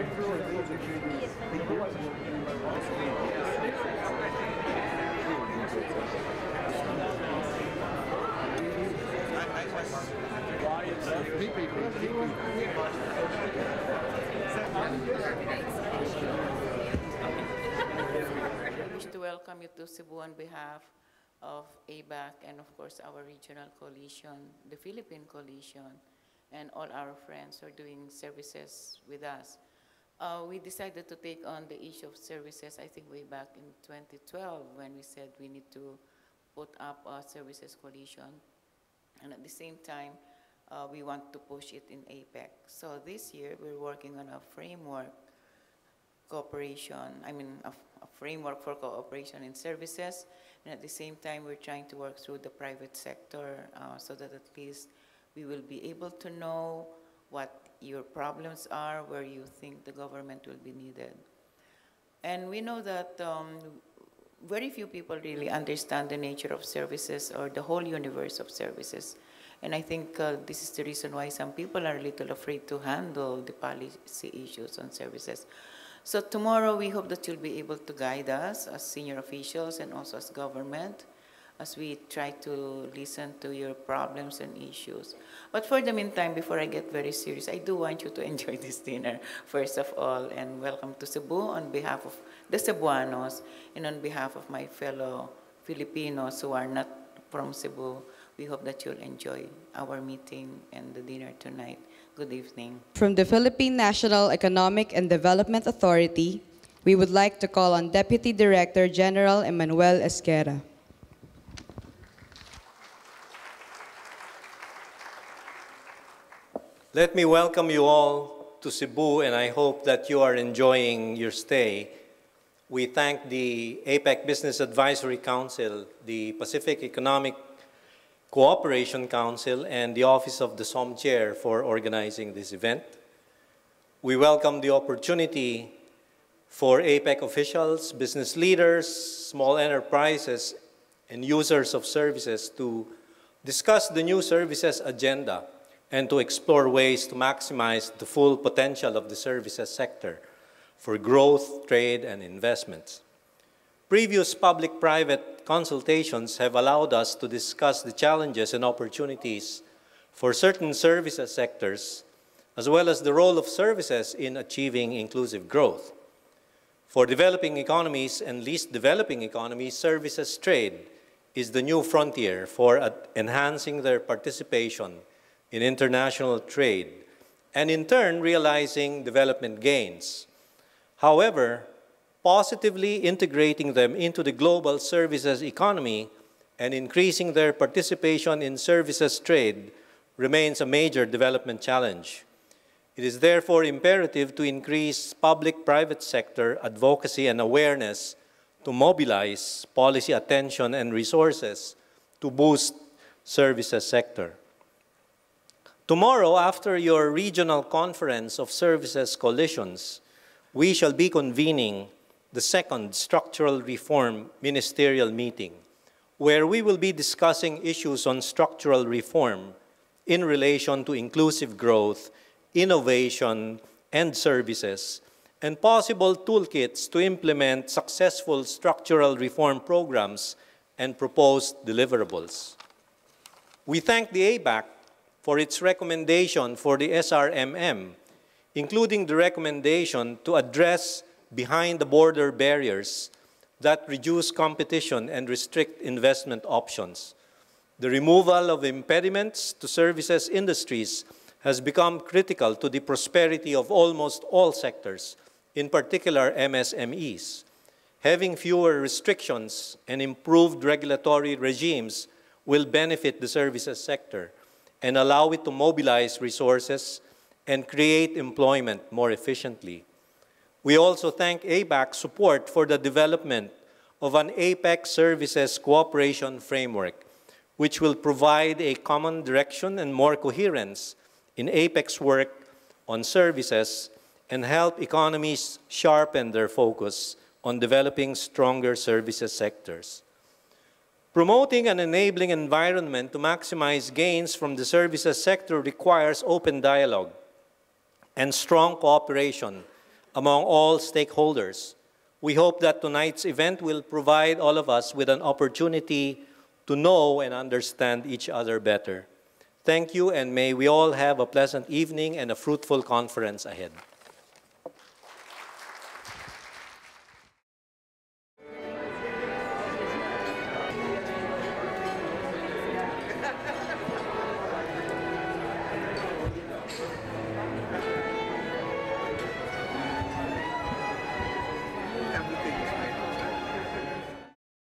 We wish to welcome you to Cebu on behalf of ABAC and of course our regional coalition, the Philippine coalition, and all our friends who are doing services with us. We decided to take on the issue of services, I think way back in 2012 when we said we need to put up a services coalition. And at the same time, we want to push it in APEC. So this year, we're working on a framework cooperation, a framework for cooperation in services. And at the same time, we're trying to work through the private sector so that at least we will be able to know what your problems are, where you think the government will be needed. And we know that very few people really understand the nature of services or the whole universe of services. And I think this is the reason why some people are a little afraid to handle the policy issues on services. So tomorrow we hope that you'll be able to guide us as senior officials and also as government as we try to listen to your problems and issues. But for the meantime, before I get very serious, I do want you to enjoy this dinner, first of all, and welcome to Cebu on behalf of the Cebuanos and on behalf of my fellow Filipinos who are not from Cebu. We hope that you'll enjoy our meeting and the dinner tonight. Good evening. From the Philippine National Economic and Development Authority, we would like to call on Deputy Director General Emmanuel Esquera. Let me welcome you all to Cebu, and I hope that you are enjoying your stay. We thank the APEC Business Advisory Council, the Pacific Economic Cooperation Council, and the Office of the SOM Chair for organizing this event. We welcome the opportunity for APEC officials, business leaders, small enterprises, and users of services to discuss the new services agenda and to explore ways to maximize the full potential of the services sector for growth, trade, and investments. Previous public-private consultations have allowed us to discuss the challenges and opportunities for certain services sectors, as well as the role of services in achieving inclusive growth. For developing economies and least developing economies, services trade is the new frontier for enhancing their participation in international trade, and in turn realizing development gains. However, positively integrating them into the global services economy and increasing their participation in services trade remains a major development challenge. It is therefore imperative to increase public-private sector advocacy and awareness to mobilize policy attention and resources to boost services sector. Tomorrow, after your regional conference of services coalitions, we shall be convening the second structural reform ministerial meeting, where we will be discussing issues on structural reform in relation to inclusive growth, innovation, and services, and possible toolkits to implement successful structural reform programs and proposed deliverables. We thank the ABAC for its recommendation for the SRMM, including the recommendation to address behind-the-border barriers that reduce competition and restrict investment options. The removal of impediments to services industries has become critical to the prosperity of almost all sectors, in particular MSMEs. Having fewer restrictions and improved regulatory regimes will benefit the services sector and allow it to mobilize resources and create employment more efficiently. We also thank ABAC's support for the development of an APEC services cooperation framework, which will provide a common direction and more coherence in APEC's work on services and help economies sharpen their focus on developing stronger services sectors. Promoting an enabling environment to maximize gains from the services sector requires open dialogue and strong cooperation among all stakeholders. We hope that tonight's event will provide all of us with an opportunity to know and understand each other better. Thank you, and may we all have a pleasant evening and a fruitful conference ahead.